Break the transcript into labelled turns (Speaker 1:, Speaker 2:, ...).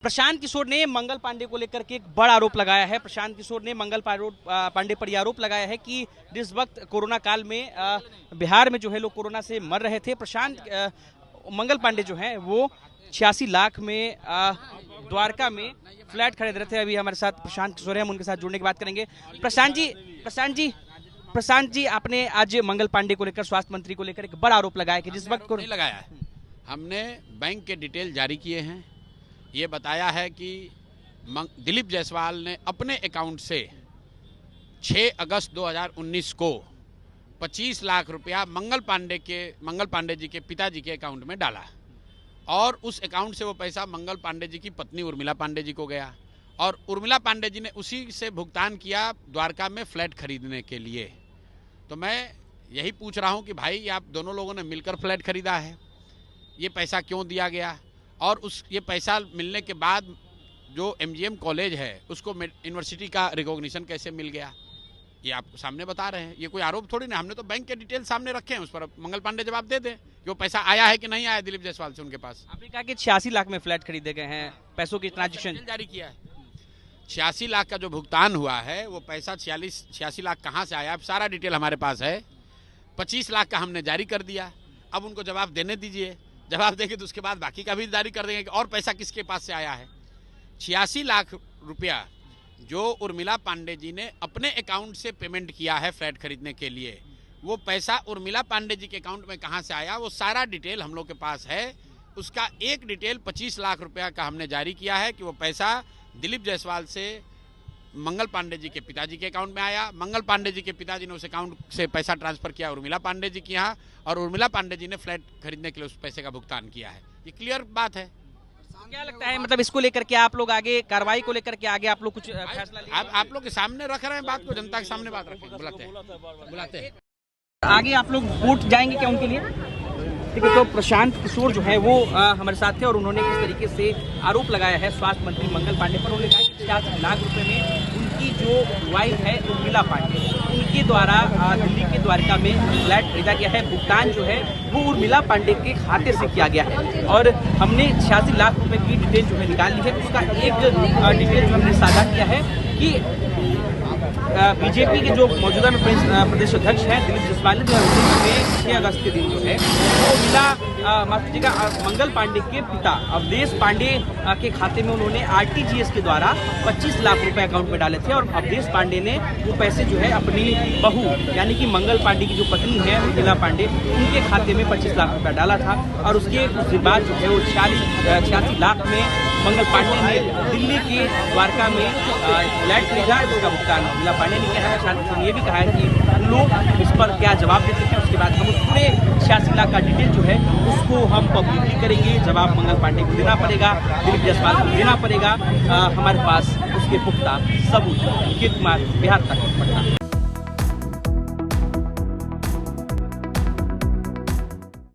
Speaker 1: प्रशांत किशोर ने मंगल पांडे को लेकर के एक बड़ा आरोप लगाया है। प्रशांत किशोर ने मंगल पांडे पर यह आरोप लगाया है कि जिस वक्त कोरोना काल में बिहार में जो है लोग कोरोना से मर रहे थे, मंगल पांडे जो हैं वो 86 लाख में द्वारका में फ्लैट खरीद रहे थे। अभी हमारे साथ प्रशांत किशोर हैं, हम उनके साथ जुड़ने की बात करेंगे। प्रशांत जी, आपने आज मंगल पांडे को लेकर, स्वास्थ्य मंत्री को लेकर एक बड़ा आरोप लगाया कि जिस वक्त
Speaker 2: नहीं लगाया है, हमने बैंक के डिटेल जारी किए हैं। ये बताया है कि दिलीप जायसवाल ने अपने अकाउंट से 6 अगस्त 2019 को 25 लाख रुपया मंगल पांडे जी के पिताजी के अकाउंट में डाला और उस अकाउंट से वो पैसा मंगल पांडे जी की पत्नी उर्मिला पांडे जी को गया और उर्मिला पांडे जी ने उसी से भुगतान किया द्वारका में फ्लैट खरीदने के लिए। तो मैं यही पूछ रहा हूँ कि भाई, आप दोनों लोगों ने मिलकर फ्लैट खरीदा है, ये पैसा क्यों दिया गया और ये पैसा मिलने के बाद जो MGM कॉलेज है उसको यूनिवर्सिटी का रिकॉग्निशन कैसे मिल गया, ये आपको सामने बता रहे हैं। ये कोई आरोप थोड़ी ना, हमने तो बैंक के डिटेल सामने रखे हैं, उस पर मंगल पांडे जवाब दे दें कि वो पैसा आया है कि नहीं आया दिलीप जायसवाल से उनके पास।
Speaker 1: आपने कहा कि 86 लाख में फ्लैट खरीदे गए हैं, पैसों की ट्रांजेक्शन
Speaker 2: जारी किया है। 86 लाख का जो भुगतान हुआ है वो पैसा 86 लाख कहाँ से आया, अब सारा डिटेल हमारे पास है। 25 लाख का हमने जारी कर दिया, अब उनको जवाब देने दीजिए। जवाब देंगे तो उसके बाद बाकी का भी जारी कर देंगे कि और पैसा किसके पास से आया है। 86 लाख रुपया जो उर्मिला पांडे जी ने अपने अकाउंट से पेमेंट किया है फ्लैट खरीदने के लिए, वो पैसा उर्मिला पांडे जी के अकाउंट में कहां से आया, वो सारा डिटेल हम लोग के पास है। उसका एक डिटेल 25 लाख रुपया का हमने जारी किया है कि वो पैसा दिलीप जायसवाल से मंगल पांडे जी के पिताजी के अकाउंट में आया। मंगल पांडे जी के पिताजी ने उस अकाउंट से पैसा ट्रांसफर किया उर्मिला पांडे जी के यहाँ और उर्मिला पांडे जी ने फ्लैट खरीदने के लिए उस पैसे का भुगतान किया है। ये क्लियर बात है।
Speaker 1: क्या लगता है, मतलब इसको लेकर के आप लोग आगे कार्रवाई को लेकर के आगे आप लोग कुछ फैसला लेंगे?
Speaker 2: आप लोग के सामने रख रहे हैं बात को, जनता के सामने बात रखें, बुलाते हैं।
Speaker 1: आगे आप लोग वोट जाएंगे क्या उनके लिए? ठीक है, तो प्रशांत किशोर जो है वो हमारे साथ थे और उन्होंने किस तरीके से आरोप लगाया है स्वास्थ्य मंत्री मंगल पांडे पर। उन्होंने कहा कि 86 लाख रुपए में उनकी जो वाइफ है उर्मिला पांडे, उनके द्वारा दिल्ली के द्वारका में फ्लैट खरीदा गया है। भुगतान जो है वो उर्मिला पांडे के खाते से किया गया है और हमने 86 लाख रुपए की डिटेल जो है निकाल ली है। उसका एक डिटेल जो हमने साझा किया है कि बीजेपी के जो मौजूदा में प्रदेश अध्यक्ष हैं दिलीप जायसवाल ने 6 अगस्त के दिन जो है मंगल पांडे के पिता अवधेश पांडे के खाते में उन्होंने RTGS के द्वारा 25 लाख रुपए अकाउंट में डाले थे और अवधेश पांडे ने वो पैसे जो है अपनी बहू यानी कि मंगल पांडे की जो पत्नी है उर्मिला पांडे, उनके खाते में 25 लाख रुपया डाला था और उसके बाद जो है वो 86 लाख में मंगल पांडे ने दिल्ली के द्वारका में फ्लैट खरीदा, जिसका भुगतान उर्मिला पांडे ने किया है। प्रशांत ने ये भी कहा है कि हम लोग इस पर क्या जवाब देते हैं, उसके बाद हम उस पूरे 86 लाख का डिटेल जो है उसको हम पब्लिकली करेंगे। जवाब मंगल पांडे को देना पड़ेगा, दिलीप जायसवाल को देना पड़ेगा। हमारे पास उसके पुख्ता सबूत। अंकित कुमार, बिहार तक, पटना।